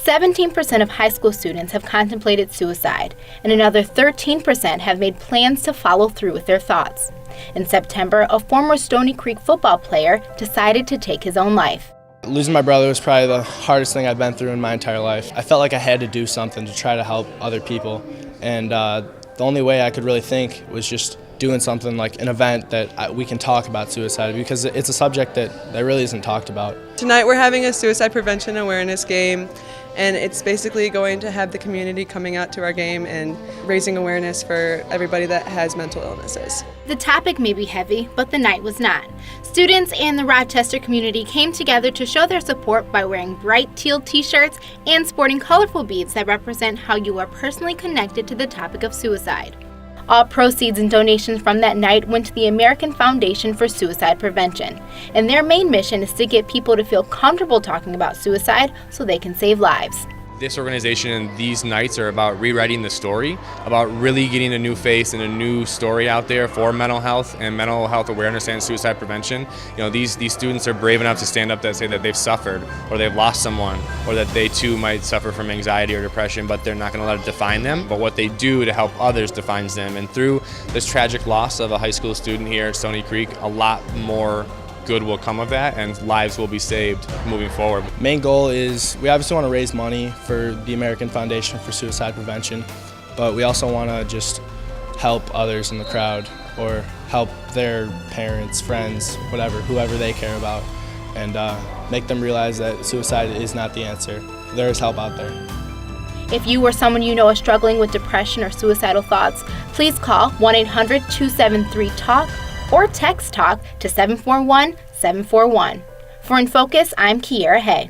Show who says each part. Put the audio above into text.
Speaker 1: 17% of high school students have contemplated suicide, and another 13% have made plans to follow through with their thoughts. In September, a former Stoney Creek football player decided to take his own life.
Speaker 2: Losing my brother was probably the hardest thing I've been through in my entire life. I felt like I had to do something to try to help other people, and the only way I could really think was just doing something like an event that we can talk about suicide, because it's a subject that really isn't talked about.
Speaker 3: Tonight we're having a suicide prevention awareness game, and it's basically going to have the community coming out to our game and raising awareness for everybody that has mental illnesses.
Speaker 1: The topic may be heavy, but the night was not. Students and the Rochester community came together to show their support by wearing bright teal t-shirts and sporting colorful beads that represent how you are personally connected to the topic of suicide. All proceeds and donations from that night went to the American Foundation for Suicide Prevention, and their main mission is to get people to feel comfortable talking about suicide so they can save lives.
Speaker 4: This organization and these nights are about rewriting the story, about really getting a new face and a new story out there for mental health and mental health awareness and suicide prevention. You know, these students are brave enough to stand up and say that they've suffered or they've lost someone or that they too might suffer from anxiety or depression, but they're not going to let it define them. But what they do to help others defines them. And through this tragic loss of a high school student here at Stoney Creek, a lot more good will come of that, and lives will be saved moving forward.
Speaker 2: Main goal is we obviously want to raise money for the American Foundation for Suicide Prevention, but we also want to just help others in the crowd or help their parents, friends, whoever they care about, and make them realize that suicide is not the answer. There is help out there.
Speaker 1: If you or someone you know is struggling with depression or suicidal thoughts, please call 1-800-273-TALK or text TALK to 741-741. For In Focus, I'm Kiera Hay.